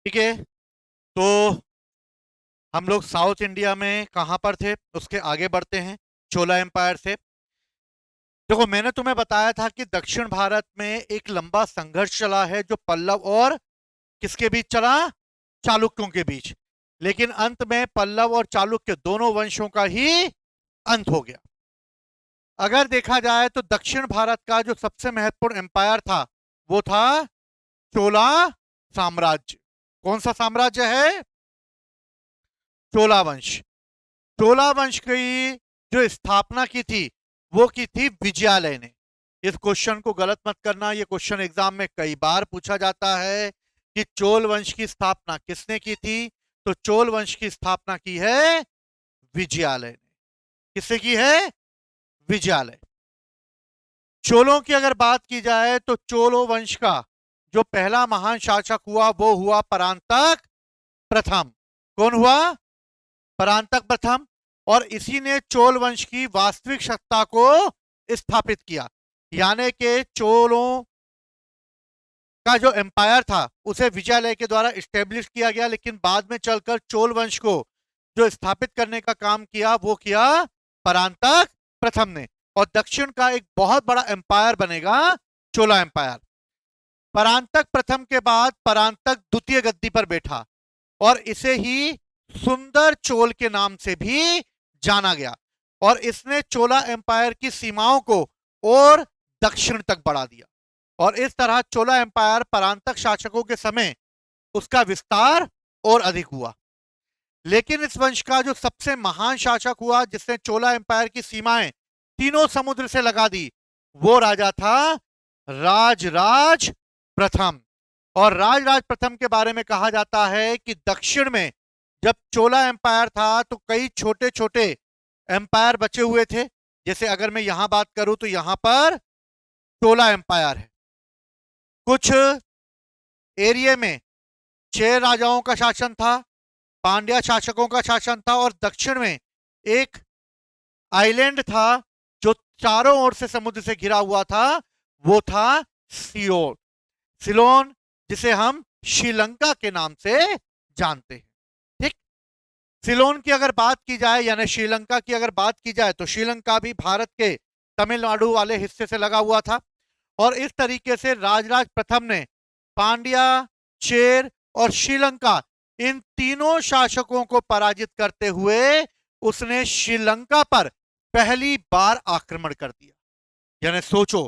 ठीक है। तो हम लोग साउथ इंडिया में कहां पर थे, उसके आगे बढ़ते हैं। चोला एम्पायर से देखो, मैंने तुम्हें बताया था कि दक्षिण भारत में एक लंबा संघर्ष चला है जो पल्लव और किसके बीच चला, चालुक्यों के बीच। लेकिन अंत में पल्लव और चालुक्य दोनों वंशों का ही अंत हो गया। अगर देखा जाए तो दक्षिण भारत का जो सबसे महत्वपूर्ण एम्पायर था वो था चोला साम्राज्य। कौन सा साम्राज्य है? चोला वंश। चोला वंश की जो स्थापना की थी वो की थी विजयालय ने। इस क्वेश्चन को गलत मत करना, ये क्वेश्चन एग्जाम में कई बार पूछा जाता है कि चोल वंश की स्थापना किसने की थी। तो चोल वंश की स्थापना की है विजयालय ने। किससे की है? विजयालय। चोलों की अगर बात की जाए तो चोलो वंश का जो पहला महान शासक हुआ वो हुआ परांतक प्रथम। कौन हुआ? परांतक प्रथम। और इसी ने चोल वंश की वास्तविक सत्ता को स्थापित किया। यानी कि चोलों का जो एम्पायर था उसे विजयालय के द्वारा स्टेब्लिश किया गया, लेकिन बाद में चलकर चोल वंश को जो स्थापित करने का काम किया वो किया परांतक प्रथम ने। और दक्षिण का एक बहुत बड़ा एम्पायर बनेगा चोला एम्पायर। परांतक प्रथम के बाद परांतक द्वितीय गद्दी पर बैठा और इसे ही सुंदर चोल के नाम से भी जाना गया। और इसने चोला एम्पायर की सीमाओं को और दक्षिण तक बढ़ा दिया। और इस तरह चोला एम्पायर परांतक शासकों के समय उसका विस्तार और अधिक हुआ। लेकिन इस वंश का जो सबसे महान शासक हुआ जिसने चोला एम्पायर की सीमाएं तीनों समुद्र से लगा दी, वो राजा था राजराज प्रथम। और राजराज प्रथम के बारे में कहा जाता है कि दक्षिण में जब चोला एम्पायर था तो कई छोटे छोटे एम्पायर बचे हुए थे। जैसे अगर मैं यहां बात करूं तो यहां पर चोला एम्पायर है। कुछ एरिया में 6 राजाओं का शासन था, पांड्या शासकों का शासन था। और दक्षिण में एक आइलैंड था जो चारों ओर से समुद्र से घिरा हुआ था, वो था सियोल, सिलोन, जिसे हम श्रीलंका के नाम से जानते हैं। ठीक। सिलोन की अगर बात की जाए यानी श्रीलंका की अगर बात की जाए तो श्रीलंका भी भारत के तमिलनाडु वाले हिस्से से लगा हुआ था। और इस तरीके से राजराज प्रथम ने पांड्या, चेर और श्रीलंका इन तीनों शासकों को पराजित करते हुए उसने श्रीलंका पर पहली बार आक्रमण कर दिया। यानी सोचो,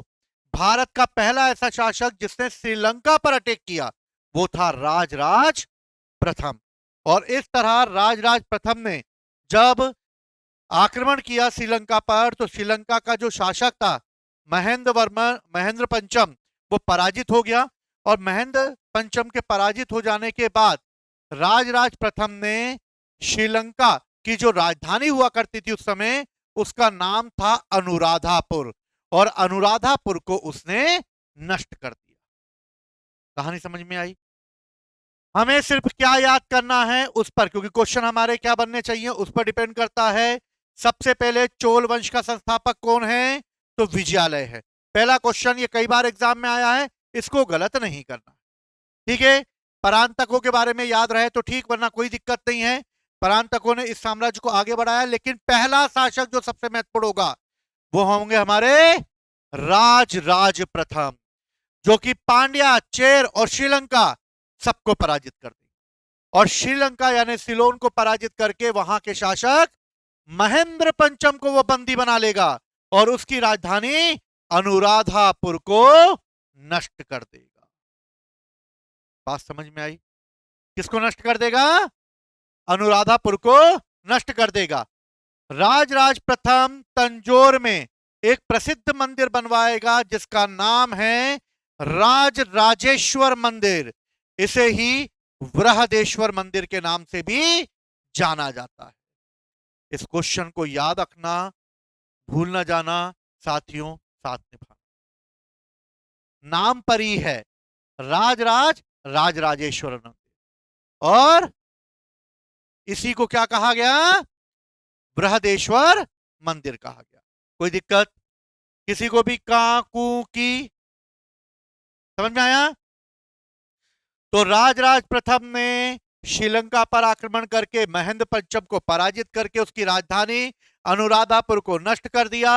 भारत का पहला ऐसा शासक जिसने श्रीलंका पर अटैक किया वो था राजराज प्रथम। और इस तरह राजराज प्रथम ने जब आक्रमण किया श्रीलंका पर तो श्रीलंका का जो शासक था महेंद्र पंचम, वो पराजित हो गया। और महेंद्र पंचम के पराजित हो जाने के बाद राजराज प्रथम ने श्रीलंका की जो राजधानी हुआ करती थी उस समय, उसका नाम था अनुराधापुर। और अनुराधापुर को उसने नष्ट कर दिया। कहानी समझ में आई? हमें सिर्फ क्या याद करना है उस पर, क्योंकि क्वेश्चन हमारे क्या बनने चाहिए उस पर डिपेंड करता है। सबसे पहले चोल वंश का संस्थापक कौन है? तो विजयालय है। पहला क्वेश्चन, ये कई बार एग्जाम में आया है, इसको गलत नहीं करना। ठीक है। परांतकों के बारे में याद रहे तो ठीक, वरना कोई दिक्कत नहीं है। परांतकों ने इस साम्राज्य को आगे बढ़ाया, लेकिन पहला शासक जो सबसे महत्वपूर्ण होगा वो होंगे हमारे राजराज प्रथम, जो कि पांड्या, चेर और श्रीलंका सबको पराजित कर दी। और श्रीलंका यानी सिलोन को पराजित करके वहां के शासक महेंद्र पंचम को वो बंदी बना लेगा और उसकी राजधानी अनुराधापुर को नष्ट कर देगा। बात समझ में आई? किसको नष्ट कर देगा? अनुराधापुर को नष्ट कर देगा। राजराज प्रथम तंजौर में एक प्रसिद्ध मंदिर बनवाएगा जिसका नाम है राज राजेश्वर मंदिर। इसे ही बृहदेश्वर मंदिर के नाम से भी जाना जाता है। इस क्वेश्चन को याद रखना, भूल ना जाना साथियों, साथ निभाना। नाम पर ही है राजराज राजराजेश्वर मंदिर, और इसी को क्या कहा गया? बृहदेश्वर मंदिर कहा गया। कोई दिक्कत किसी को भी? का कू की समझ में आया? तो राजराज प्रथम ने श्रीलंका पर आक्रमण करके महेंद्र पंचम को पराजित करके उसकी राजधानी अनुराधापुर को नष्ट कर दिया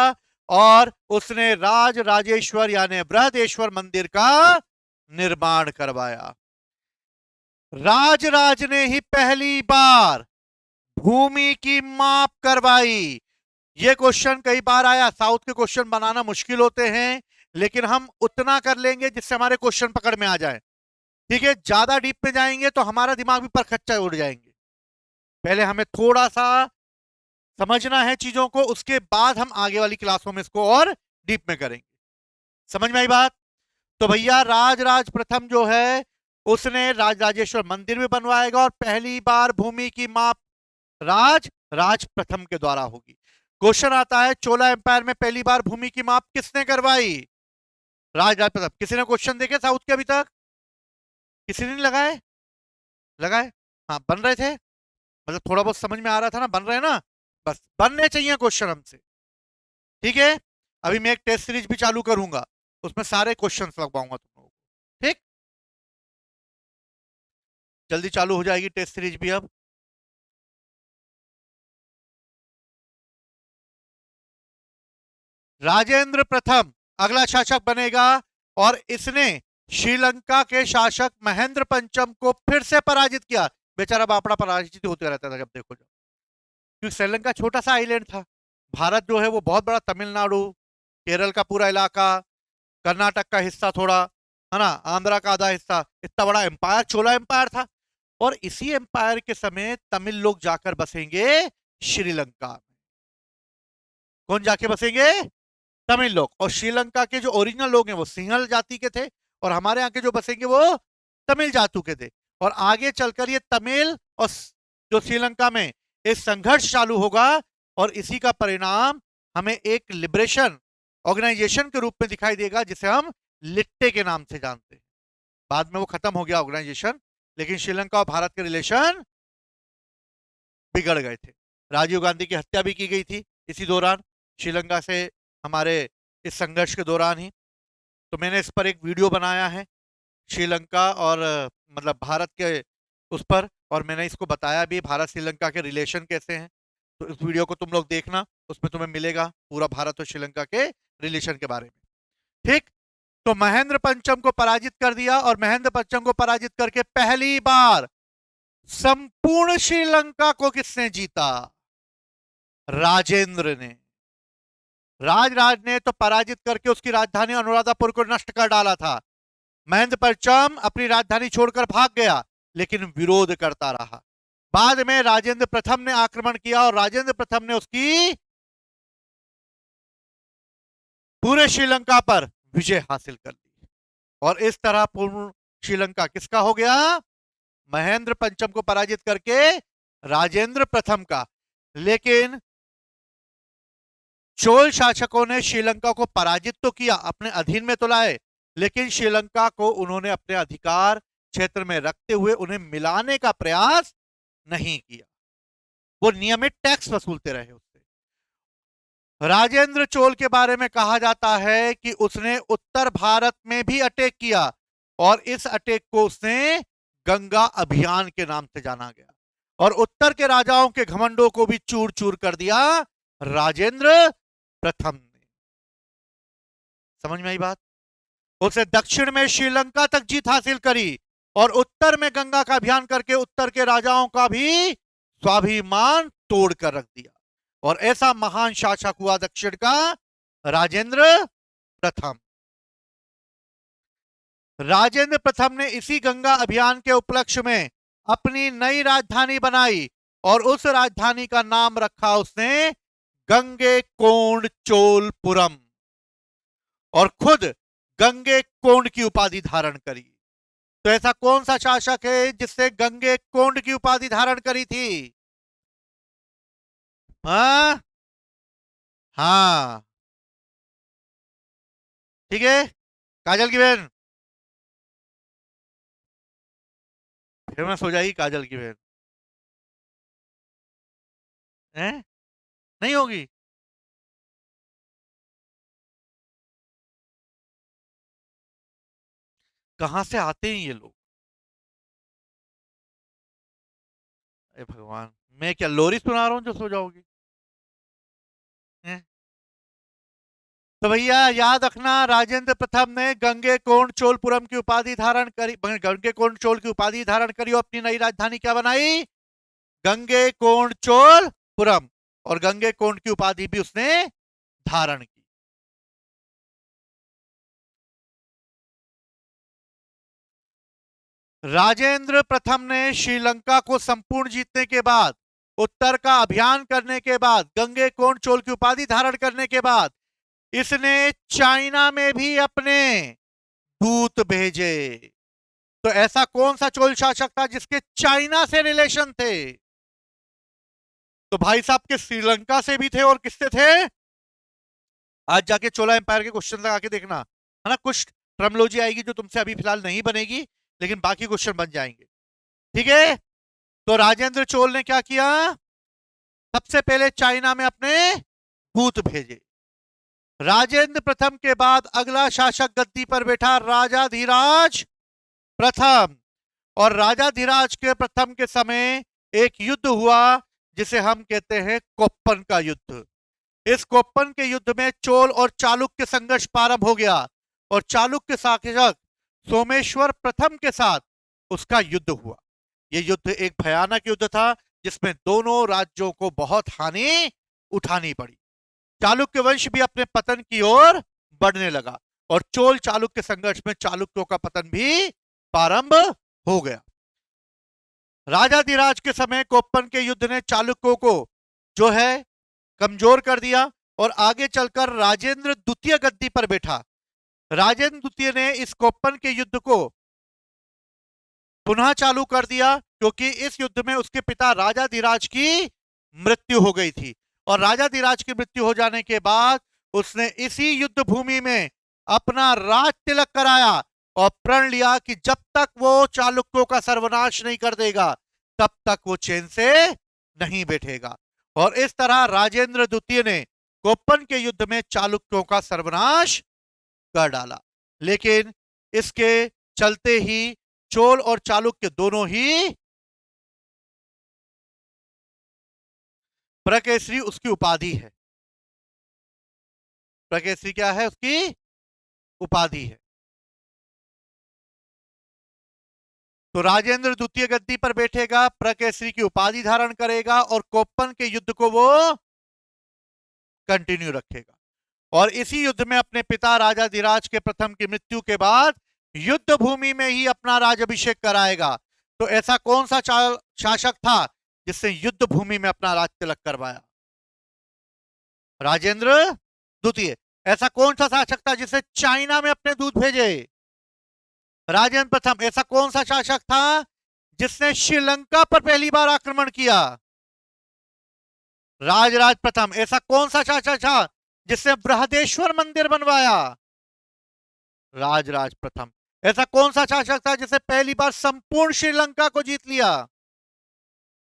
और उसने राज राजेश्वर यानी बृहदेश्वर मंदिर का निर्माण करवाया। राजराज ने ही पहली बार भूमि की माप करवाई। ये क्वेश्चन कई बार आया, साउथ के क्वेश्चन बनाना मुश्किल होते हैं, लेकिन हम उतना कर लेंगे जिससे हमारे क्वेश्चन पकड़ में आ जाए। ठीक है, ज्यादा डीप में जाएंगे तो हमारा दिमाग भी पर खच्चा उड़ जाएंगे। पहले हमें थोड़ा सा समझना है चीजों को, उसके बाद हम आगे वाली क्लासों में इसको और डीप में करेंगे। समझ में आई बात? तो भैया राजराज प्रथम जो है उसने राजराजेश्वर मंदिर भी बनवाएगा और पहली बार भूमि की माप राज प्रथम के द्वारा होगी। क्वेश्चन आता है चोला एम्पायर में पहली बार भूमि की माप किसने करवाई? राजराज प्रथम। किसी ने क्वेश्चन देखे साउथ के अभी तक? किसी ने लगाए? लगाए? हाँ, बन रहे थे, मतलब थोड़ा बहुत समझ में आ रहा था ना, बन रहे ना, बस बनने चाहिए क्वेश्चन हमसे। ठीक है, अभी मैं एक टेस्ट सीरीज भी चालू करूंगा, उसमें सारे क्वेश्चंस लगवाऊंगा तुम लोगों को। ठीक, जल्दी चालू हो जाएगी टेस्ट सीरीज भी अब। राजेंद्र प्रथम अगला शासक बनेगा और इसने श्रीलंका के शासक महेंद्र पंचम को फिर से पराजित किया। बेचारा बापड़ा पराजित होते रहता था जब देखो जब, क्योंकि श्रीलंका छोटा सा आइलैंड था। भारत जो है वो बहुत बड़ा, तमिलनाडु, केरल का पूरा इलाका, कर्नाटक का हिस्सा थोड़ा, है ना, आंध्रा का आधा हिस्सा, इतना बड़ा एम्पायर चोला एम्पायर था। और इसी एम्पायर के समय तमिल लोग जाकर बसेंगे श्रीलंका में। कौन जाके बसेंगे? तमिल लोग। और श्रीलंका के जो ओरिजिनल लोग हैं वो सिंहल जाति के थे, और हमारे यहाँ के जो बसेंगे वो तमिल जातु के थे। और आगे चलकर ये तमिल और जो श्रीलंका में एक संघर्ष चालू होगा, और इसी का परिणाम हमें एक लिबरेशन ऑर्गेनाइजेशन के रूप में दिखाई देगा जिसे हम लिट्टे के नाम से जानते हैं। बाद में वो खत्म हो गया ऑर्गेनाइजेशन, लेकिन श्रीलंका और भारत के रिलेशन बिगड़ गए थे। राजीव गांधी की हत्या भी की गई थी इसी दौरान, श्रीलंका से हमारे इस संघर्ष के दौरान ही। तो मैंने इस पर एक वीडियो बनाया है श्रीलंका और मतलब भारत के उस पर, और मैंने इसको बताया भी भारत श्रीलंका के रिलेशन कैसे हैं। तो इस वीडियो को तुम लोग देखना, उसमें तुम्हें मिलेगा पूरा भारत और श्रीलंका के रिलेशन के बारे में। ठीक, तो महेंद्र पंचम को पराजित कर दिया, और महेंद्र पंचम को पराजित करके पहली बार संपूर्ण श्रीलंका को किसने जीता? राजेंद्र ने। राजराज ने तो पराजित करके उसकी राजधानी अनुराधापुर को नष्ट कर डाला था। महेंद्र पंचम अपनी राजधानी छोड़कर भाग गया, लेकिन विरोध करता रहा। बाद में राजेंद्र प्रथम ने आक्रमण किया और राजेंद्र प्रथम ने उसकी पूरे श्रीलंका पर विजय हासिल कर ली, और इस तरह पूर्ण श्रीलंका किसका हो गया? महेंद्र पंचम को पराजित करके राजेंद्र प्रथम का। लेकिन चोल शासकों ने श्रीलंका को पराजित तो किया, अपने अधीन में तो लाए, लेकिन श्रीलंका को उन्होंने अपने अधिकार क्षेत्र में रखते हुए उन्हें मिलाने का प्रयास नहीं किया। वो नियमित टैक्स वसूलते रहे उससे। राजेंद्र चोल के बारे में कहा जाता है कि उसने उत्तर भारत में भी अटैक किया, और इस अटैक को उसने गंगा अभियान के नाम से जाना गया, और उत्तर के राजाओं के घमंडों को भी चूर चूर कर दिया राजेंद्र प्रथम ने। समझ में आई बात? उसने दक्षिण में श्रीलंका तक जीत हासिल करी, और उत्तर में गंगा का अभियान करके उत्तर के राजाओं का भी स्वाभिमान तोड़कर रख दिया, और ऐसा महान शासक हुआ दक्षिण का राजेंद्र प्रथम। राजेंद्र प्रथम ने इसी गंगा अभियान के उपलक्ष्य में अपनी नई राजधानी बनाई, और उस राजधानी का नाम रखा उसने गंगे कोंड चोलपुरम, और खुद गंगे कोंड की उपाधि धारण करी। तो ऐसा कौन सा शासक है जिससे गंगे कोंड की उपाधि धारण करी थी? हाँ, हाँ, ठीक है, काजल की बहन फेमस हो जाएगी, काजल की बहन है, नहीं होगी? कहां से आते हैं ये लोग? अरे भगवान, मैं क्या लोरी सुना रहा हूँ जो सो जाओगी? हैं? तो भैया याद रखना, राजेंद्र प्रथम ने गंगे कोंड चोलपुरम की उपाधि धारण करी, गंगे कोंड चोल की उपाधि धारण करी और अपनी नई राजधानी क्या बनाई? गंगे कोंड चोलपुरम। और गंगे कोंड की उपाधि भी उसने धारण की। राजेंद्र प्रथम ने श्रीलंका को संपूर्ण जीतने के बाद, उत्तर का अभियान करने के बाद, गंगे कोंड चोल की उपाधि धारण करने के बाद, इसने चाइना में भी अपने दूत भेजे। तो ऐसा कौन सा चोल शासक था जिसके चाइना से रिलेशन थे? तो भाई साहब के श्रीलंका से भी थे, और किससे थे? आज जाके चोला एम्पायर के क्वेश्चन लगा के देखना, है ना। कुछ टर्मोलॉजी आएगी जो तुमसे अभी फिलहाल नहीं बनेगी, लेकिन बाकी क्वेश्चन बन जाएंगे। ठीक है। तो राजेंद्र चोल ने क्या किया? सबसे पहले चाइना में अपने दूत भेजे। राजेंद्र प्रथम के बाद अगला शासक गद्दी पर बैठा राजाधिराज प्रथम। और राजाधिराज के प्रथम के समय एक युद्ध हुआ जिसे हम कहते हैं कोप्पन का युद्ध। इस कोप्पन के युद्ध में चोल और चालुक्य संघर्ष प्रारंभ हो गया, और चालुक्य शासक सोमेश्वर प्रथम के साथ उसका युद्ध हुआ। यह युद्ध एक भयानक युद्ध था जिसमें दोनों राज्यों को बहुत हानि उठानी पड़ी। चालुक्य वंश भी अपने पतन की ओर बढ़ने लगा, और चोल चालुक्य संघर्ष में चालुक्यों का पतन भी प्रारंभ हो गया। राजाधिराज के समय कोप्पन के युद्ध ने चालुक्यों को जो है कमजोर कर दिया, और आगे चलकर राजेंद्र द्वितीय गद्दी पर बैठा। राजेंद्र द्वितीय ने इस कोप्पन के युद्ध को पुनः चालू कर दिया, क्योंकि इस युद्ध में उसके पिता राजाधिराज की मृत्यु हो गई थी। और राजाधिराज की मृत्यु हो जाने के बाद उसने इसी युद्ध भूमि में अपना राज तिलक कराया, और प्रण लिया कि जब तक वो चालुक्यों का सर्वनाश नहीं कर देगा तब तक वो चैन से नहीं बैठेगा। और इस तरह राजेंद्र द्वितीय ने कोप्पन के युद्ध में चालुक्यों का सर्वनाश कर डाला। लेकिन इसके चलते ही चोल और चालुक्य दोनों ही प्रकेसरी उसकी उपाधि है। प्रकेसरी क्या है? उसकी उपाधि है। तो राजेंद्र द्वितीय गद्दी पर बैठेगा, प्रकेसरी की उपाधि धारण करेगा, और कोप्पन के युद्ध को वो कंटिन्यू रखेगा। और इसी युद्ध में अपने पिता राजाधिराज के प्रथम की मृत्यु के बाद युद्ध भूमि में ही अपना राजाभिषेक कराएगा। तो ऐसा कौन सा शासक था जिसने युद्ध भूमि में अपना राज तिलक करवाया? राजेंद्र द्वितीय। ऐसा कौन सा शासक था जिसने चाइना में अपने दूत भेजे? राजेंद्र प्रथम। ऐसा कौन सा शासक था जिसने श्रीलंका पर पहली बार आक्रमण किया? राजराज प्रथम। ऐसा कौन सा शासक था जिसने बृहदेश्वर मंदिर बनवाया? राजराज प्रथम। ऐसा कौन सा शासक था जिसने पहली बार संपूर्ण श्रीलंका को जीत लिया?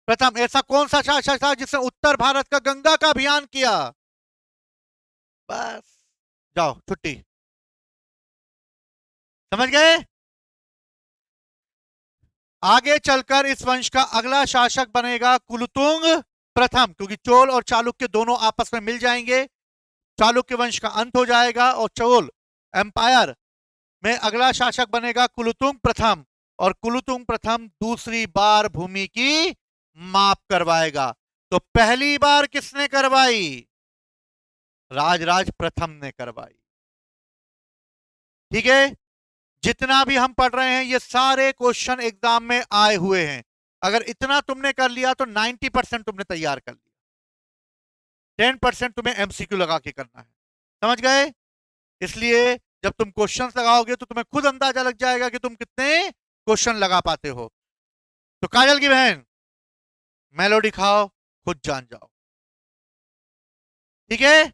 प्रथम। ऐसा कौन सा शासक था जिसने उत्तर भारत का गंगा का अभियान किया? बस, जाओ छुट्टी। समझ गए? आगे चलकर इस वंश का अगला शासक बनेगा कुलतुंग प्रथम, क्योंकि चोल और चालुक्य दोनों आपस में मिल जाएंगे, चालुक्य वंश का अंत हो जाएगा, और चोल एम्पायर में अगला शासक बनेगा कुलतुंग प्रथम। और कुलतुंग प्रथम दूसरी बार भूमि की माप करवाएगा। तो पहली बार किसने करवाई? राजराज प्रथम ने करवाई। ठीक है। जितना भी हम पढ़ रहे हैं ये सारे क्वेश्चन एग्जाम में आए हुए हैं। अगर इतना तुमने कर लिया तो 90% तुमने तैयार कर लिया। 10% तुम्हें एमसीक्यू लगा के करना है। समझ गए? इसलिए जब तुम क्वेश्चंस लगाओगे तो तुम्हें खुद अंदाजा लग जाएगा कि तुम कितने क्वेश्चन लगा पाते हो। तो काजल की बहन, मेलोडी खाओ, खुद जान जाओ। ठीक है।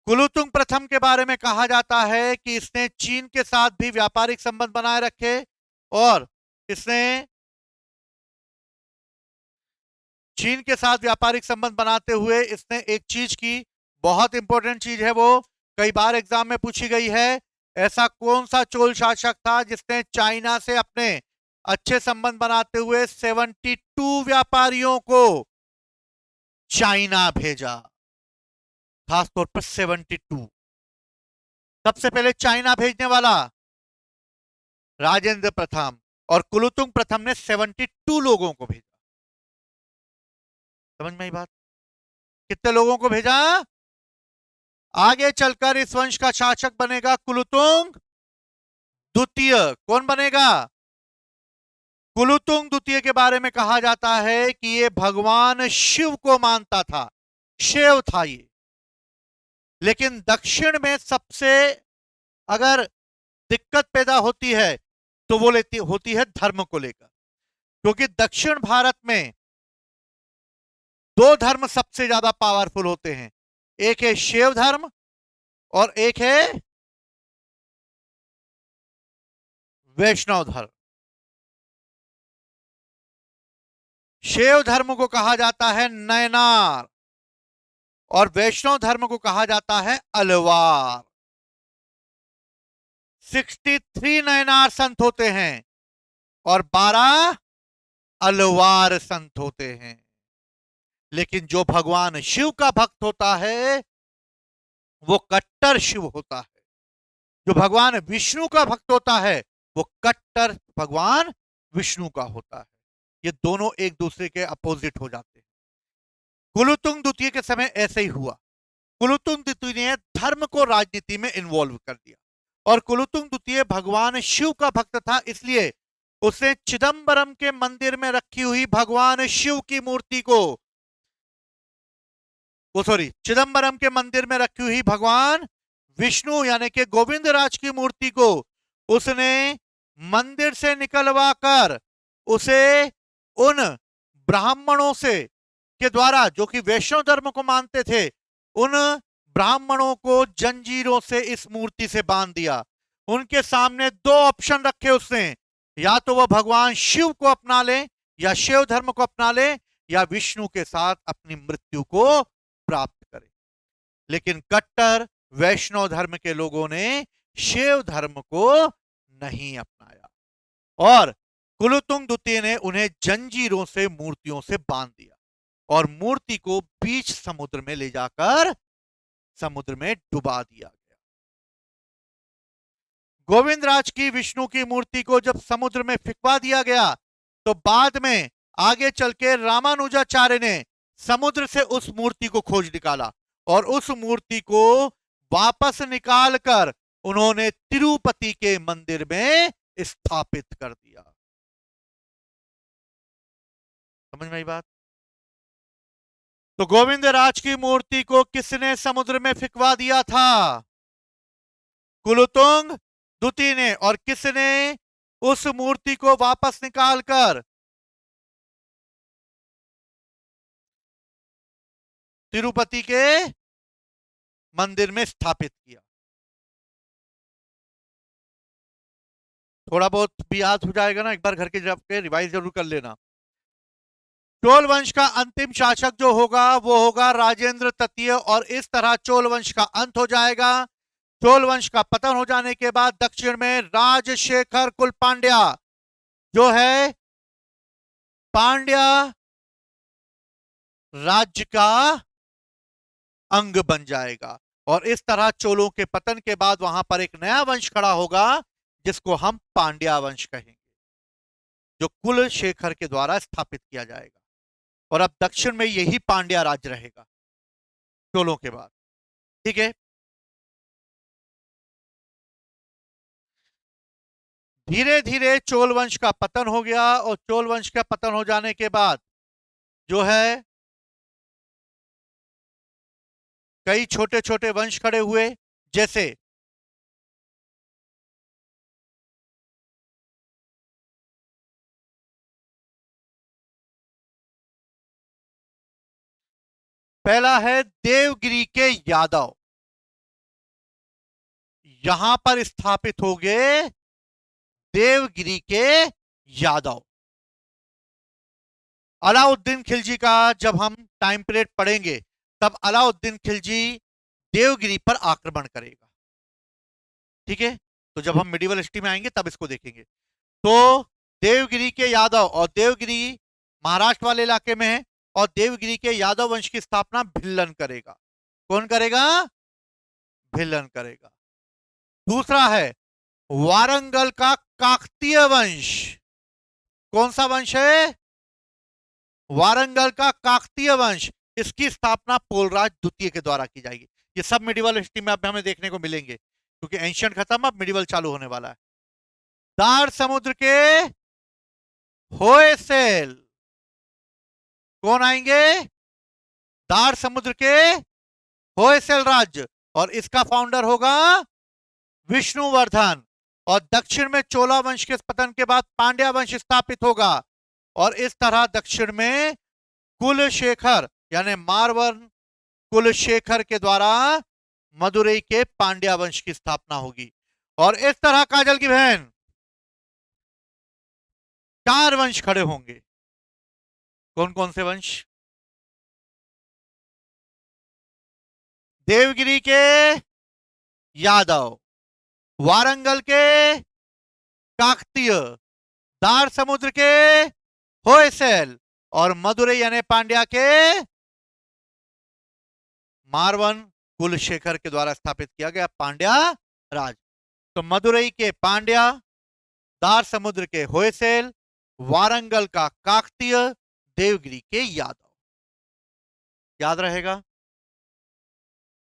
कुलतुंग प्रथम के बारे में कहा जाता है कि इसने चीन के साथ भी व्यापारिक संबंध बनाए रखे, और इसने चीन के साथ व्यापारिक संबंध बनाते हुए इसने एक चीज की, बहुत इंपॉर्टेंट चीज है वो, कई बार एग्जाम में पूछी गई है। ऐसा कौन सा चोल शासक था जिसने चाइना से अपने अच्छे संबंध बनाते हुए 72 व्यापारियों को चाइना भेजा, खासतौर पर 72। सबसे पहले चाइना भेजने वाला राजेंद्र प्रथम, और कुलोतुंग प्रथम ने 72 लोगों को भेजा। समझ में आई बात? कितने लोगों को भेजा? आगे चलकर इस वंश का शासक बनेगा कुलोतुंग द्वितीय। कौन बनेगा? कुलोतुंग द्वितीय के बारे में कहा जाता है कि ये भगवान शिव को मानता था, शिव था ये। लेकिन दक्षिण में सबसे अगर दिक्कत पैदा होती है तो वो होती है धर्म को लेकर, क्योंकि दक्षिण भारत में दो धर्म सबसे ज्यादा पावरफुल होते हैं, एक है शैव धर्म और एक है वैष्णव धर्म। शैव धर्म को कहा जाता है नयनार और वैष्णव धर्म को कहा जाता है अलवार। 63 नयनार संत होते हैं और 12 अलवार संत होते हैं। लेकिन जो भगवान शिव का भक्त होता है वो कट्टर शिव होता है, जो भगवान विष्णु का भक्त होता है वो कट्टर भगवान विष्णु का होता है। ये दोनों एक दूसरे के अपोजिट हो जाते हैं। कुलोतुंग द्वितीय के समय ऐसे ही हुआ। कुलोतुंग द्वितीय ने धर्म को राजनीति में इन्वॉल्व कर दिया, और कुलोतुंग द्वितीय भगवान शिव का भक्त था, इसलिए उसने चिदंबरम के मंदिर में रखी हुई भगवान शिव की मूर्ति को, चिदंबरम के मंदिर में रखी हुई भगवान विष्णु यानी कि गोविंद राज की मूर्ति को उसने मंदिर से निकलवा कर उसे उन ब्राह्मणों से के द्वारा, जो कि वैष्णव धर्म को मानते थे, उन ब्राह्मणों को जंजीरों से इस मूर्ति से बांध दिया। उनके सामने दो ऑप्शन रखे उसने, या तो वह भगवान शिव को अपना ले या शिव धर्म को अपना ले या विष्णु के साथ अपनी मृत्यु को प्राप्त करे। लेकिन कट्टर वैष्णव धर्म के लोगों ने शिव धर्म को नहीं अपनाया और कुलोतुंग द्वितीय ने उन्हें जंजीरों से मूर्तियों से बांध दिया और मूर्ति को बीच समुद्र में ले जाकर समुद्र में डुबा दिया गया। गोविंद राज की विष्णु की मूर्ति को जब समुद्र में फिकवा दिया गया तो बाद में आगे चल के रामानुजाचार्य ने समुद्र से उस मूर्ति को खोज निकाला और उस मूर्ति को वापस निकालकर उन्होंने तिरुपति के मंदिर में स्थापित कर दिया। समझ में आई बात? तो गोविंद राज की मूर्ति को किसने समुद्र में फिकवा दिया था? कुलोतुंग द्वितीय ने। और किसने उस मूर्ति को वापस निकालकर तिरुपति के मंदिर में स्थापित किया? थोड़ा बहुत भी याद हो जाएगा ना, एक बार घर के जाके रिवाइज जरूर कर लेना। चोल वंश का अंतिम शासक जो होगा वो होगा राजेंद्र तृतीय, और इस तरह चोल वंश का अंत हो जाएगा। चोल वंश का पतन हो जाने के बाद दक्षिण में राजशेखर कुल पांड्या जो है पांड्या राज्य का अंग बन जाएगा, और इस तरह चोलों के पतन के बाद वहां पर एक नया वंश खड़ा होगा जिसको हम पांड्या वंश कहेंगे, जो कुल शेखर के द्वारा स्थापित किया जाएगा। और अब दक्षिण में यही पांड्या राज्य रहेगा चोलों के बाद। ठीक है, धीरे धीरे चोल वंश का पतन हो गया, और चोल वंश का पतन हो जाने के बाद जो है कई छोटे छोटे वंश खड़े हुए, जैसे पहला है देवगिरी के यादव, यहां पर स्थापित हो गए देवगिरी के यादव। अलाउद्दीन खिलजी का जब हम टाइम पीरियड पढ़ेंगे तब अलाउद्दीन खिलजी देवगिरी पर आक्रमण करेगा। ठीक है, तो जब हम मिडिवल हिस्ट्री में आएंगे तब इसको देखेंगे। तो देवगिरी के यादव, और देवगिरी महाराष्ट्र वाले इलाके में है, और देवगिरी के यादव वंश की स्थापना भिल्लन करेगा। कौन करेगा? भिल्लन करेगा। दूसरा है वारंगल का काकतीय वंश। कौन सा वंश है? वारंगल का काकतीय वंश। इसकी स्थापना पोलराज द्वितीय के द्वारा की जाएगी। ये सब मिडिवल हिस्ट्री में अब हमें देखने को मिलेंगे, क्योंकि एंशियंट खत्म, अब मिडिवल चालू होने वाला है। दार समुद्र के होयसेल। कौन आएंगे? दार समुद्र के होयसेल राज्य, और इसका फाउंडर होगा विष्णुवर्धन। और दक्षिण में चोला वंश के पतन के बाद पांड्या वंश स्थापित होगा, और इस तरह दक्षिण में कुलशेखर यानी मारवाड़ कुलशेखर के द्वारा मदुरई के पांड्या वंश की स्थापना होगी। और इस तरह काजल की बहन 4 वंश खड़े होंगे। कौन कौन से वंश? देवगिरी के यादव, वारंगल के काकतीय, दार समुद्र के होयसेल, और मदुरई यानी पांड्या के मारवाड़ कुलशेखर के द्वारा स्थापित किया गया पांड्या राज। तो मदुरई के पांड्या, दार समुद्र के होयसेल, वारंगल का काकतीय, देवगिरी के यादव। याद रहेगा?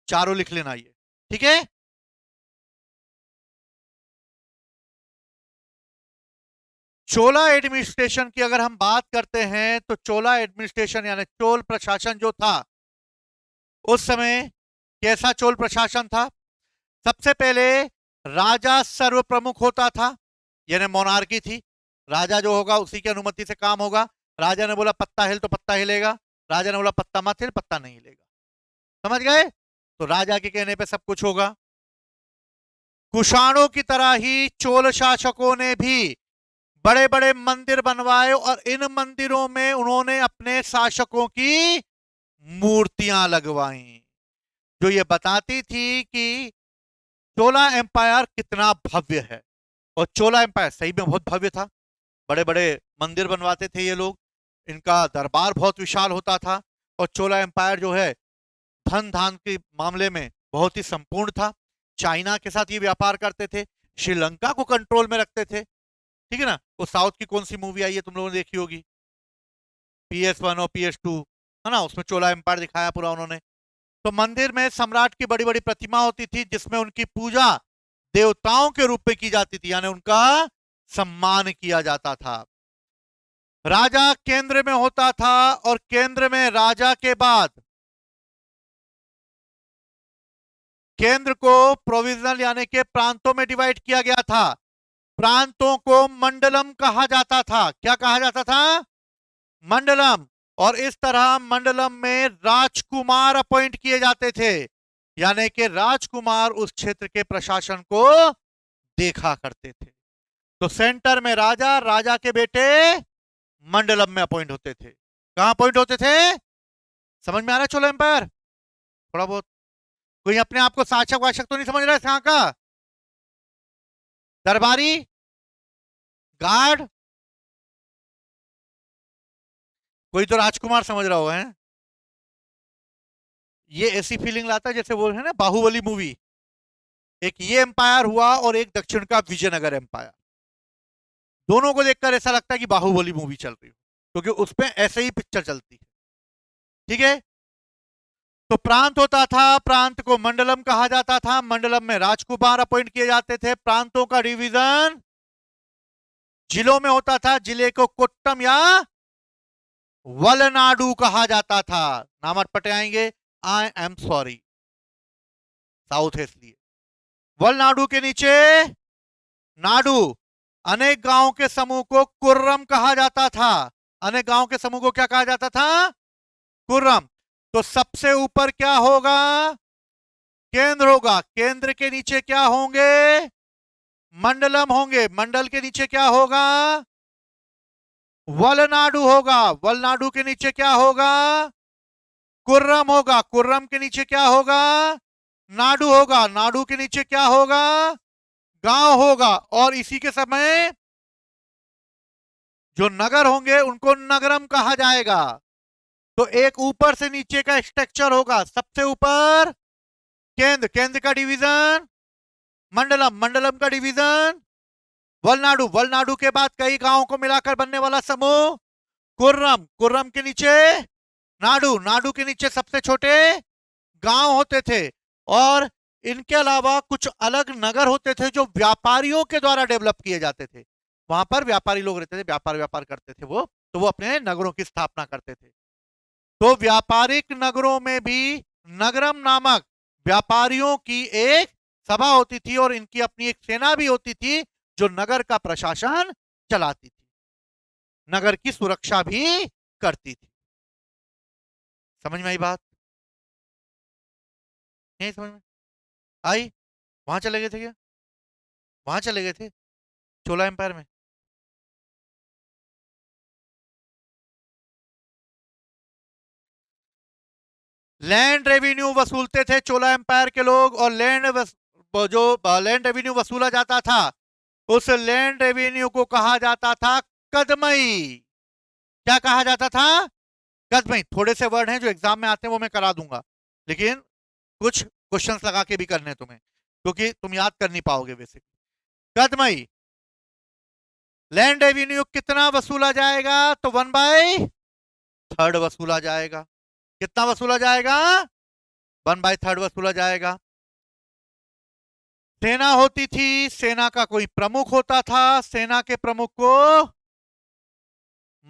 चारों लिख लेना ये, ठीक है। चोला एडमिनिस्ट्रेशन की अगर हम बात करते हैं तो चोला एडमिनिस्ट्रेशन यानी चोल प्रशासन जो था उस समय कैसा चोल प्रशासन था? सबसे पहले राजा सर्व प्रमुख होता था, यानी मोनार्की थी। राजा जो होगा उसी की अनुमति से काम होगा। राजा ने बोला पत्ता हिल तो पत्ता हिलेगा, राजा ने बोला पत्ता मत हिल, पत्ता नहीं हिलेगा। समझ गए? तो राजा के कहने पे सब कुछ होगा। कुषाणों की तरह ही चोल शासकों ने भी बड़े बड़े मंदिर बनवाए, और इन मंदिरों में उन्होंने अपने शासकों की मूर्तियां लगवाई, जो ये बताती थी कि चोला एम्पायर कितना भव्य है। और चोला एम्पायर सही में बहुत भव्य था। बड़े बड़े मंदिर बनवाते थे ये लोग, इनका दरबार बहुत विशाल होता था। और चोला एम्पायर जो है धन धान के मामले में बहुत ही संपूर्ण था। चाइना के साथ ये व्यापार करते थे, श्रीलंका को कंट्रोल में रखते थे। ठीक है ना? वो साउथ की कौन सी मूवी आई है तुम लोगों ने देखी होगी, PS1 और PS2, है ना? उसमें चोला एम्पायर दिखाया पूरा उन्होंने। तो मंदिर में सम्राट की बड़ी बड़ी प्रतिमा होती थी, जिसमें उनकी पूजा देवताओं के रूप में की जाती थी, यानी उनका सम्मान किया जाता था। राजा केंद्र में होता था, और केंद्र में राजा के बाद केंद्र को प्रोविजनल यानी के प्रांतों में डिवाइड किया गया था। प्रांतों को मंडलम कहा जाता था। क्या कहा जाता था? मंडलम। और इस तरह मंडलम में राजकुमार अपॉइंट किए जाते थे, यानी कि राजकुमार उस क्षेत्र के प्रशासन को देखा करते थे। तो सेंटर में राजा, राजा के बेटे मंडलम में अपॉइंट होते थे। कहां अपॉइंट होते थे? समझ में आ रहा है चोला एम्पायर? थोड़ा बहुत कोई अपने आप को शासक वासक तो नहीं समझ रहा है कहां का? दरबारी, गार्ड, कोई तो राजकुमार समझ रहा हो है। ये ऐसी फीलिंग लाता है जैसे वो है ना बाहुबली मूवी, एक ये एम्पायर हुआ और एक दक्षिण का विजयनगर एम्पायर। दोनों को देखकर ऐसा लगता है कि बाहुबली मूवी चल रही हो, क्योंकि उसमें ऐसे ही पिक्चर चलती है। ठीक है? तो प्रांत होता था, प्रांत को मंडलम कहा जाता था। मंडलम में राजकुमार अपॉइंट किए जाते थे। प्रांतों का डिवीजन जिलों में होता था। जिले को कोट्टम या वलनाडु कहा जाता था। नाम अटपटे आएंगे, आई एम सॉरी, साउथ है इसलिए। वलनाडु के नीचे नाडु। अनेक गांवों के समूह को कुर्रम कहा जाता था। अनेक गांवों के समूह को क्या कहा जाता था? कुर्रम। तो सबसे ऊपर क्या होगा? केंद्र होगा। केंद्र के नीचे क्या होंगे? मंडलम होंगे। मंडल के नीचे क्या होगा? वलनाडु होगा। वलनाडु के नीचे क्या होगा? कुर्रम होगा। कुर्रम के नीचे क्या होगा? नाडु होगा। नाडु के नीचे क्या होगा? गांव होगा। और इसी के समय जो नगर होंगे उनको नगरम कहा जाएगा। तो एक ऊपर से नीचे का स्ट्रक्चर होगा। सबसे ऊपर केंद्र, केंद्र का डिवीजन मंडलम, मंडलम का डिवीजन वलनाडु, वलनाडु के बाद कई गांवों को मिलाकर बनने वाला समूह कुर्रम, कुर्रम के नीचे नाडु, नाडु के नीचे सबसे छोटे गांव होते थे। और इनके अलावा कुछ अलग नगर होते थे जो व्यापारियों के द्वारा डेवलप किए जाते थे। वहां पर व्यापारी लोग रहते थे, व्यापार व्यापार करते थे वो, तो वो अपने नगरों की स्थापना करते थे। तो व्यापारिक नगरों में भी नगरम नामक व्यापारियों की एक सभा होती थी और इनकी अपनी एक सेना भी होती थी जो नगर का प्रशासन चलाती थी, नगर की सुरक्षा भी करती थी। समझ में आई बात? नहीं समझ में आई? वहां चले गए थे क्या? वहां चले गए थे चोला एम्पायर में? लैंड रेवेन्यू वसूलते थे चोला एम्पायर के लोग, और जो लैंड रेवेन्यू वसूला जाता था उस लैंड रेवेन्यू को कहा जाता था कदमई। क्या कहा जाता था? कदमई। थोड़े से वर्ड हैं जो एग्जाम में आते हैं वो मैं करा दूंगा, लेकिन कुछ क्वेश्चंस लगा के भी करने तुम्हें, क्योंकि तुम याद कर नहीं पाओगे वैसे। कदमई लैंड रेवेन्यू कितना वसूला जाएगा? तो 1/3 वसूला जाएगा। कितना वसूला जाएगा? 1/3 वसूला जाएगा। सेना होती थी, सेना का कोई प्रमुख होता था, सेना के प्रमुख को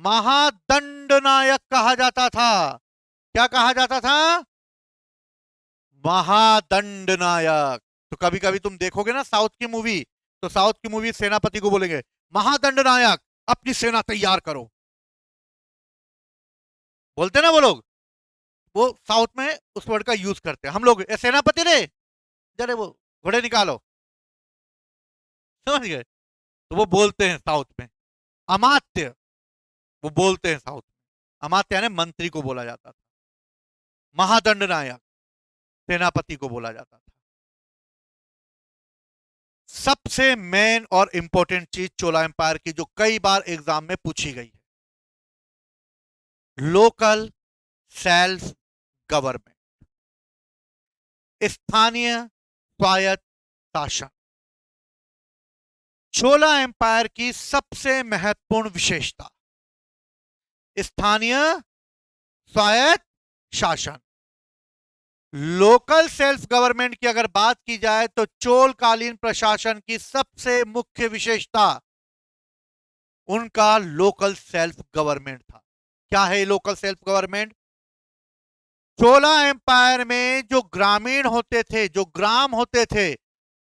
महादंड नायक कहा जाता था। क्या कहा जाता था? महादंड नायक। तो कभी कभी तुम देखोगे ना साउथ की मूवी, तो साउथ की मूवी सेनापति को बोलेंगे महादंड नायक अपनी सेना तैयार करो, बोलते ना वो लोग। वो साउथ में उस वर्ड का यूज करते हैं। हम लोग सेनापति रे, जरे वो घोड़े निकालो, समझ गए? तो वो बोलते हैं साउथ में अमात्य, वो बोलते हैं साउथ में अमात्य, यानी मंत्री को बोला जाता था। महादंड नायक सेनापति को बोला जाता था। सबसे मेन और इंपॉर्टेंट चीज चोला एम्पायर की जो कई बार एग्जाम में पूछी गई है, लोकल सेल्फ गवर्नमेंट, स्थानीय स्वायत्त शासन। चोला एम्पायर की सबसे महत्वपूर्ण विशेषता स्थानीय स्वायत्त शासन। लोकल सेल्फ गवर्नमेंट की अगर बात की जाए तो चोलकालीन प्रशासन की सबसे मुख्य विशेषता उनका लोकल सेल्फ गवर्नमेंट था। क्या है लोकल सेल्फ गवर्नमेंट? चोला एम्पायर में जो ग्रामीण होते थे, जो ग्राम होते थे,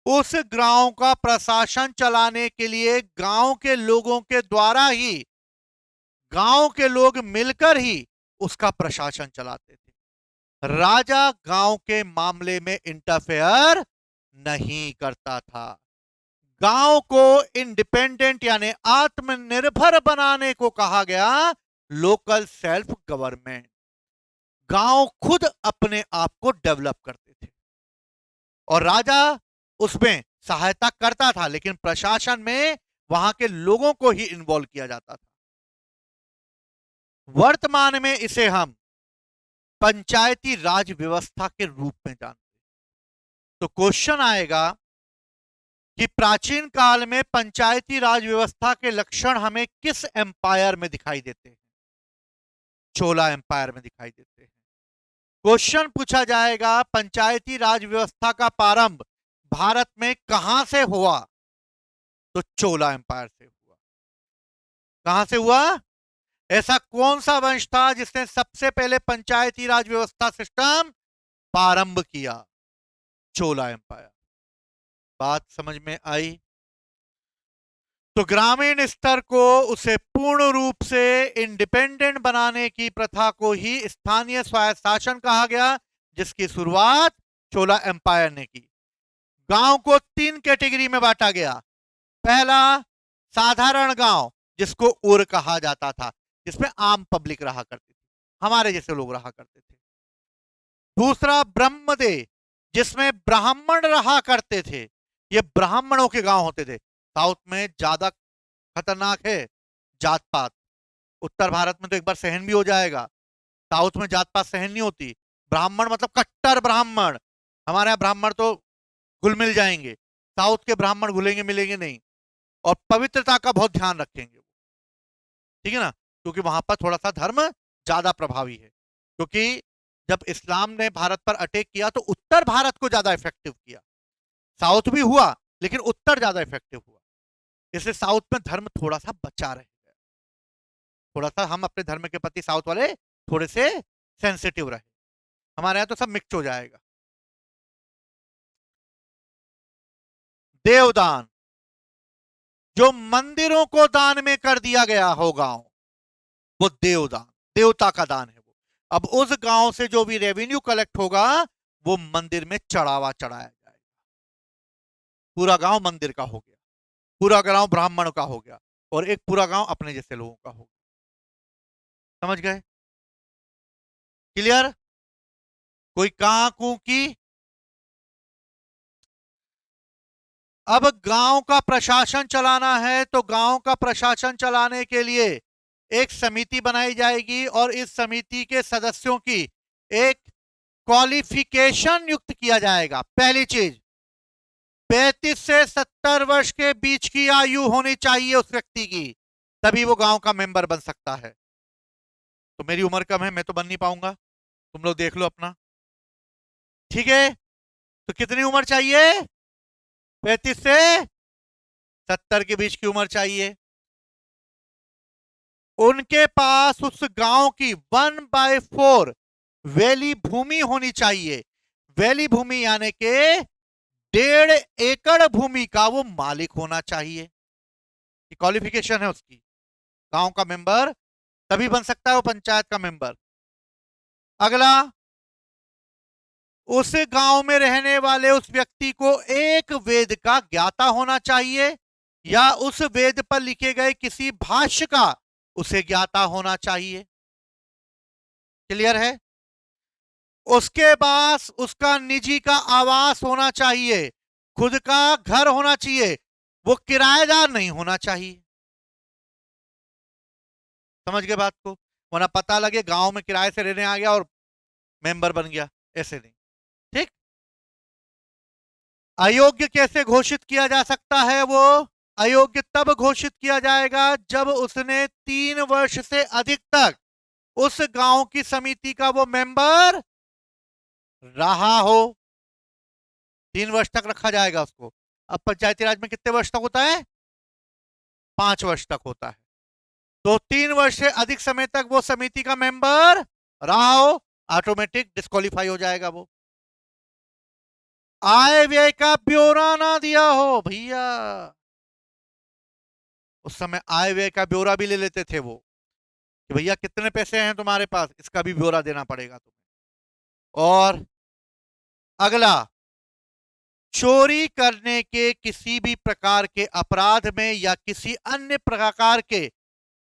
उस गांव का प्रशासन चलाने के लिए गांव के लोगों के द्वारा ही, गांव के लोग मिलकर ही उसका प्रशासन चलाते थे। राजा गांव के मामले में इंटरफेयर नहीं करता था। गांव को इंडिपेंडेंट यानी आत्मनिर्भर बनाने को कहा गया लोकल सेल्फ गवर्नमेंट। गांव खुद अपने आप को डेवलप करते थे और राजा उसमें सहायता करता था, लेकिन प्रशासन में वहां के लोगों को ही इन्वॉल्व किया जाता था। वर्तमान में इसे हम पंचायती राज व्यवस्था के रूप में जानते हैं। तो क्वेश्चन आएगा कि प्राचीन काल में पंचायती राज व्यवस्था के लक्षण हमें किस एम्पायर में दिखाई देते हैं? चोला एम्पायर में दिखाई देते हैं। क्वेश्चन पूछा जाएगा पंचायती राज व्यवस्था का प्रारंभ भारत में कहां से हुआ? तो चोला एम्पायर से हुआ। कहां से हुआ? ऐसा कौन सा वंश था जिसने सबसे पहले पंचायती राज व्यवस्था सिस्टम प्रारंभ किया? चोला एम्पायर। बात समझ में आई? तो ग्रामीण स्तर को उसे पूर्ण रूप से इंडिपेंडेंट बनाने की प्रथा को ही स्थानीय स्वायत्त शासन कहा गया, जिसकी शुरुआत चोला एम्पायर ने की। गांव को 3 कैटेगरी में बांटा गया। पहला साधारण गांव, जिसको उर कहा जाता था, जिसमें आम पब्लिक रहा करती थी, हमारे जैसे लोग रहा करते थे। दूसरा ब्रह्मदेव, जिसमें ब्राह्मण रहा करते थे, ये ब्राह्मणों के गांव होते थे। साउथ में ज्यादा खतरनाक है, जात पात। उत्तर भारत में तो एक बार सहन भी हो जाएगा, साउथ में जात पात सहन नहीं होती। ब्राह्मण मतलब कट्टर ब्राह्मण, हमारे यहाँ ब्राह्मण तो घुल मिल जाएंगे, साउथ के ब्राह्मण घुलेंगे मिलेंगे नहीं, और पवित्रता का बहुत ध्यान रखेंगे, ठीक है ना, क्योंकि वहां पर थोड़ा सा धर्म ज्यादा प्रभावी है। क्योंकि जब इस्लाम ने भारत पर अटैक किया तो उत्तर भारत को ज्यादा इफेक्टिव किया, साउथ भी हुआ लेकिन उत्तर ज्यादा इफेक्टिव हुआ, इसलिए साउथ में धर्म थोड़ा सा बचा रहे, थोड़ा सा हम अपने धर्म के प्रति साउथ वाले थोड़े से सेंसिटिव रहे। हमारे यहाँ तो सब मिक्स हो जाएगा। देवदान, जो मंदिरों को दान में कर दिया गया हो गांव, वो देवदान, देवता का दान है वो। अब उस गांव से जो भी रेवेन्यू कलेक्ट होगा वो मंदिर में चढ़ावा चढ़ाया जाएगा। पूरा गांव मंदिर का हो गया, पूरा गांव ब्राह्मण का हो गया, और एक पूरा गांव अपने जैसे लोगों का हो गया। समझ गए? क्लियर? कोई कां कू की? अब गांव का प्रशासन चलाना है तो गांव का प्रशासन चलाने के लिए एक समिति बनाई जाएगी, और इस समिति के सदस्यों की एक क्वालिफिकेशन युक्त किया जाएगा। पहली चीज, 35 से 70 वर्ष के बीच की आयु होनी चाहिए उस व्यक्ति की, तभी वो गांव का मेंबर बन सकता है। तो मेरी उम्र कम है, मैं तो बन नहीं पाऊंगा, तुम लोग देख लो अपना, ठीक है? तो कितनी उम्र चाहिए? 35 से 70 के बीच की उम्र चाहिए। उनके पास उस गांव की 1/4 वैली भूमि होनी चाहिए। वैली भूमि यानी के 1.5 एकड़ भूमि का वो मालिक होना चाहिए। क्वालिफिकेशन है उसकी, गांव का मेंबर तभी बन सकता है वो पंचायत का मेंबर। अगला, उस गांव में रहने वाले उस व्यक्ति को एक वेद का ज्ञाता होना चाहिए, या उस वेद पर लिखे गए किसी भाष्य का उसे ज्ञाता होना चाहिए। क्लियर है? उसके पास उसका निजी का आवास होना चाहिए, खुद का घर होना चाहिए, वो किराएदार नहीं होना चाहिए। समझ गए बात को? वरना पता लगे गांव में किराए से रहने आ गया और मेंबर बन गया, ऐसे नहीं। ठीक? अयोग्य कैसे घोषित किया जा सकता है? वो अयोग्य तब घोषित किया जाएगा जब उसने 3 वर्ष से अधिक तक उस गांव की समिति का वो मेंबर रहा हो। 3 वर्ष तक रखा जाएगा उसको। अब पंचायती राज में कितने वर्ष तक होता है? 5 वर्ष तक होता है। तो 3 वर्ष से अधिक समय तक वो समिति का मेंबर रहा हो, ऑटोमेटिक डिस्क्वालीफाई हो जाएगा वो। आय व्यय का ब्यौरा ना दिया हो भैया, उस समय आय व्यय का ब्यौरा भी ले लेते थे वो, कि भैया कितने पैसे हैं तुम्हारे पास, इसका भी ब्यौरा देना पड़ेगा तुम्हें। और अगला, चोरी करने के किसी भी प्रकार के अपराध में या किसी अन्य प्रकार के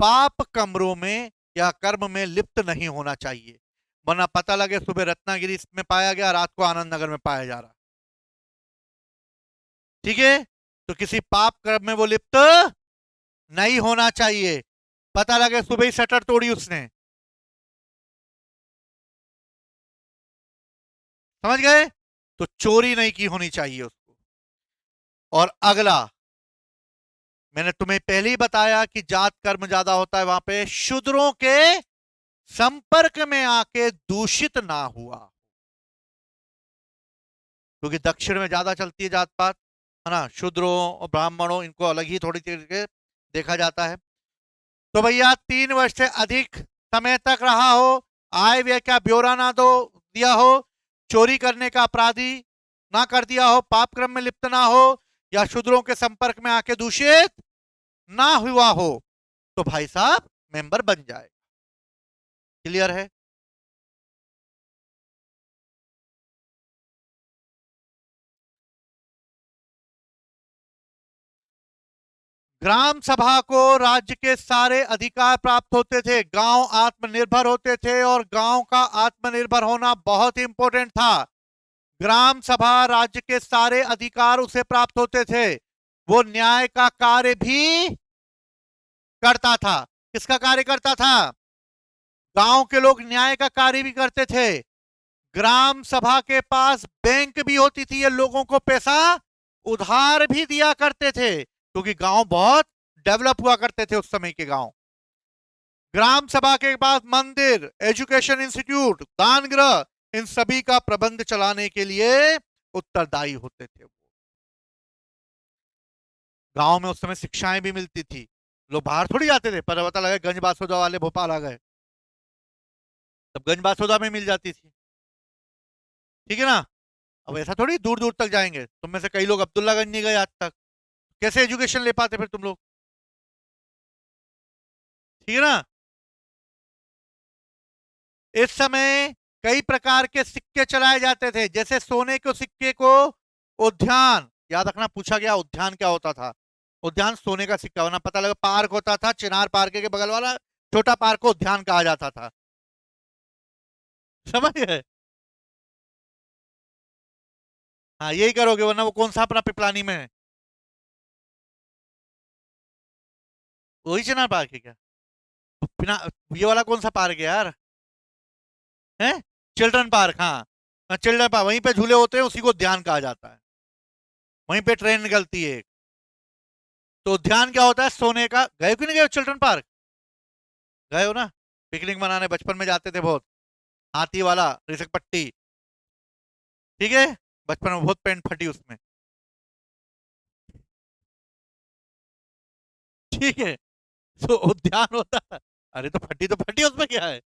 पाप कमरों में या कर्म में लिप्त नहीं होना चाहिए, वरना पता लगे सुबह रत्नागिरी में पाया गया, रात को आनंद नगर में पाया जा रहा। ठीक है? तो किसी पाप कर्म में वो लिप्त नहीं होना चाहिए। पता लगे सुबह ही शटर तोड़ी उसने, समझ गए? तो चोरी नहीं की होनी चाहिए उसको। और अगला, मैंने तुम्हें पहले ही बताया कि जात कर्म ज्यादा होता है वहां पे, शूद्रों के संपर्क में आके दूषित ना हुआ, क्योंकि दक्षिण में ज्यादा चलती है जात पात, है ना, शूद्रों और ब्राह्मणों इनको अलग ही थोड़ी तरीके देखा जाता है। तो भैया 3 वर्ष से अधिक समय तक रहा हो, आय व्यय का ब्यौरा ना दो दिया हो, चोरी करने का अपराधी ना कर दिया हो, पाप क्रम में लिप्त ना हो, या शूद्रों के संपर्क में आके दूषित ना हुआ हो, तो भाई साहब मेंबर बन जाए। क्लियर है? ग्राम सभा को राज्य के सारे अधिकार प्राप्त होते थे, गांव आत्मनिर्भर होते थे, और गांव का आत्मनिर्भर होना बहुत इंपॉर्टेंट था। ग्राम सभा राज्य के सारे अधिकार उसे प्राप्त होते थे, वो न्याय का कार्य भी करता था। किसका कार्य करता था? गांव के लोग न्याय का कार्य भी करते थे। ग्राम सभा के पास बैंक भी होती थी, ये लोगों को पैसा उधार भी दिया करते थे, क्योंकि गांव बहुत डेवलप हुआ करते थे उस समय के गांव। ग्राम सभा के पास मंदिर, एजुकेशन इंस्टीट्यूट, दान गृह, इन सभी का प्रबंध चलाने के लिए उत्तरदायी होते थे। गांव में उस समय शिक्षाएं भी मिलती थी, लोग बाहर थोड़ी जाते थे। पर पता लगा गंज बासोदा वाले भोपाल आ गए, तब गंज बासोदा में मिल जाती थी, ठीक है ना। अब ऐसा थोड़ी दूर दूर तक जाएंगे, तुम में से कई लोग अब्दुल्लागंज नहीं गए आज तक, कैसे एजुकेशन ले पाते फिर तुम लोग, ठीक है ना। इस समय कई प्रकार के सिक्के चलाए जाते थे, जैसे सोने के सिक्के को उद्यान, याद रखना पूछा गया उद्यान क्या होता था। उद्यान सोने का सिक्का, वरना पता लगा पार्क होता था, चिनार पार्क के बगल वाला छोटा पार्क को उद्यान कहा जाता था, समझ गए। हाँ यही करोगे, वरना वो कौन सा अपना पिपलानी में है, वही चिनार पार्क है क्या? बिना, ये वाला कौन सा पार्क है यार, है चिल्ड्रन पार्क, हाँ चिल्ड्रन पार्क, वहीं पे झूले होते हैं, उसी को उद्यान कहा जाता है, वहीं पे ट्रेन निकलती है। तो उद्यान क्या होता है? सोने का, गए क्यों नहीं गए चिल्ड्रन पार्क? गए हो ना, पिकनिक मनाने बचपन में जाते थे बहुत, हाथी वाला, रिसक पट्टी, ठीक है, बचपन में बहुत पेंट फटी उसमें, ठीक है। तो उद्यान होता है, अरे तो फटी उसमें क्या है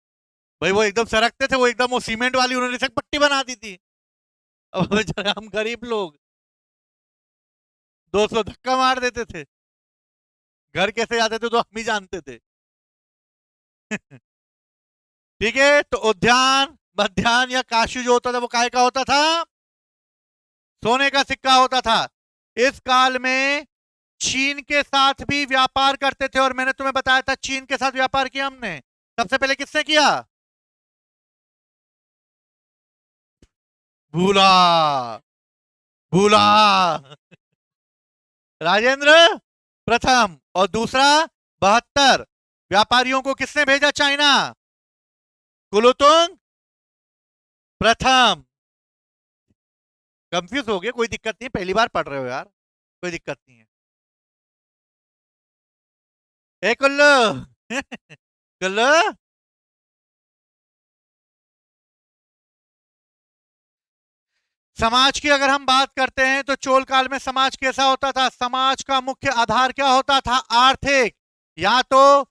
भाई, वो एकदम सरकते थे, वो एकदम वो सीमेंट वाली उन्होंने रिसक पट्टी बना दी थी। अब बेचारे हम गरीब लोग 200 धक्का मार देते थे, घर कैसे जाते थे तो हम ही जानते थे। ठीक है, तो उद्यान, मध्यान्ह या काशी जो होता था वो काय का होता था? सोने का सिक्का होता था। इस काल में चीन के साथ भी व्यापार करते थे, और मैंने तुम्हें बताया था चीन के साथ व्यापार किया हमने, सबसे पहले किससे किया? भूला, भूला, राजेंद्र प्रथम। और दूसरा 72 व्यापारियों को किसने भेजा चाइना? कुलोतुंग प्रथम। कंफ्यूज हो गए, कोई दिक्कत नहीं, पहली बार पढ़ रहे हो यार, कोई दिक्कत नहीं है। ए कुल्लू कुल्लू, समाज की अगर हम बात करते हैं तो चोल काल में समाज कैसा होता था? समाज का मुख्य आधार क्या होता था? आर्थिक, या तो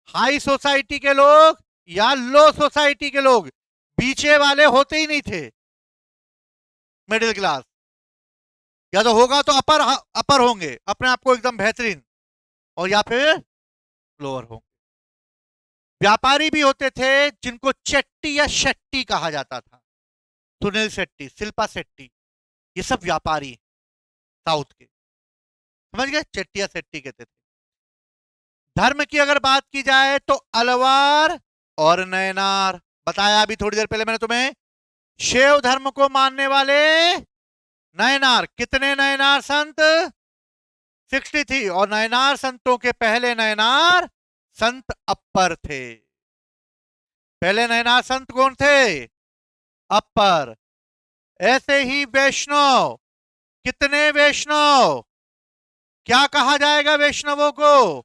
हाई सोसाइटी के लोग या लो सोसाइटी के लोग, बीचे वाले होते ही नहीं थे। मिडिल क्लास, या तो होगा तो अपर, अपर होंगे अपने आप को एकदम बेहतरीन, और या फिर लोअर होंगे। व्यापारी भी होते थे जिनको चेट्टी या शेट्टी कहा जाता था, सुनील शेट्टी, शिल्पा शेट्टी, ये सब व्यापारी साउथ के, समझ गए, चेट्टी या शेट्टी कहते थे। धर्म की अगर बात की जाए तो अलवार और नयनार, बताया अभी थोड़ी देर पहले मैंने तुम्हें, शैव धर्म को मानने वाले नयनार, कितने नयनार संत? 63। और नयनार संतों के पहले नयनार संत अप्पर थे। पहले नयनार संत कौन थे? अप्पर। ऐसे ही वैष्णव, कितने वैष्णव, क्या कहा जाएगा वैष्णवों को?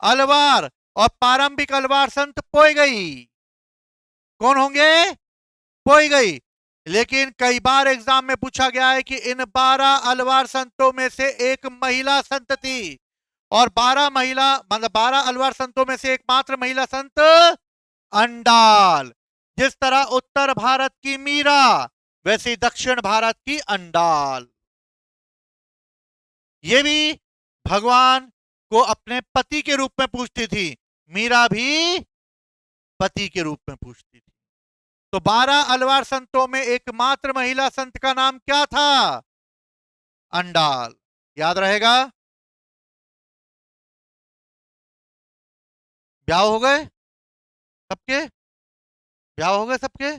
अलवार। और प्रारंभिक अलवार संत पोई गई, कौन होंगे? पोई गई। लेकिन कई बार एग्जाम में पूछा गया है कि इन 12 अलवार संतों में से एक महिला संत थी, और 12 महिला, मतलब 12 अलवार संतों में से एकमात्र महिला संत अंडाल। जिस तरह उत्तर भारत की मीरा, वैसे दक्षिण भारत की अंडाल। ये भी भगवान को अपने पति के रूप में पूछती थी, मीरा भी पति के रूप में पूछती थी। तो 12 अलवार संतों में एकमात्र महिला संत का नाम क्या था? अंडाल। याद रहेगा। ब्याह हो गए सबके? ब्याह हो गए सबके?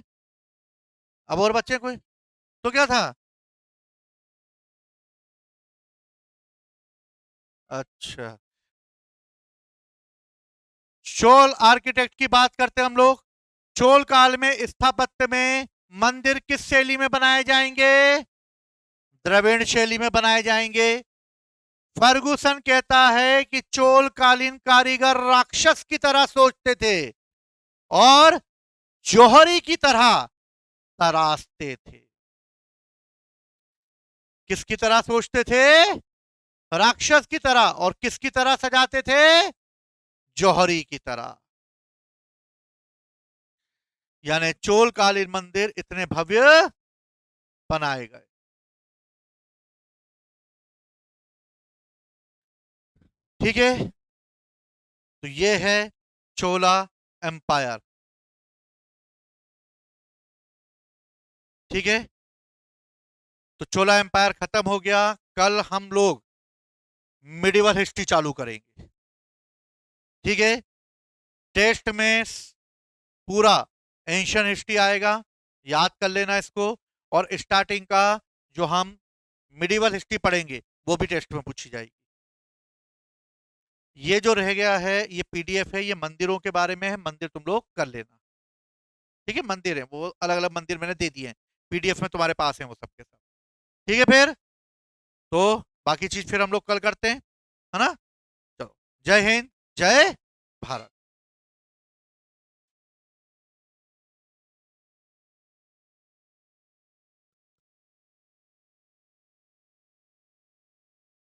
अब और बच्चे कोई? तो क्या था? अच्छा, चोल आर्किटेक्ट की बात करते हैं हम लोग। चोल काल में स्थापत्य में मंदिर किस शैली में बनाए जाएंगे? द्रविड़ शैली में बनाए जाएंगे। फर्गुसन कहता है कि चोल कालीन कारीगर राक्षस की तरह सोचते थे और जौहरी की तरह तराशते थे। किसकी तरह सोचते थे? राक्षस की तरह। और किसकी तरह सजाते थे? जौहरी की तरह। यानी चोल कालीन मंदिर इतने भव्य बनाए गए। ठीक है, तो ये है चोला एम्पायर। ठीक है, तो चोला एम्पायर खत्म हो गया। कल हम लोग मिडिवल हिस्ट्री चालू करेंगे। ठीक है, टेस्ट में पूरा एंशियंट हिस्ट्री आएगा, याद कर लेना इसको। और स्टार्टिंग का जो हम मिडिवल हिस्ट्री पढ़ेंगे वो भी टेस्ट में पूछी जाएगी। ये जो रह गया है ये पीडीएफ है, ये मंदिरों के बारे में है, मंदिर तुम लोग कर लेना। ठीक है, मंदिर है वो अलग अलग मंदिर मैंने दे दिए हैं, पीडीएफ में तुम्हारे पास है वो सबके सब। ठीक है, फिर तो बाकी चीज फिर हम लोग कल करते हैं, है ना। चलो, जय हिंद, जय भारत।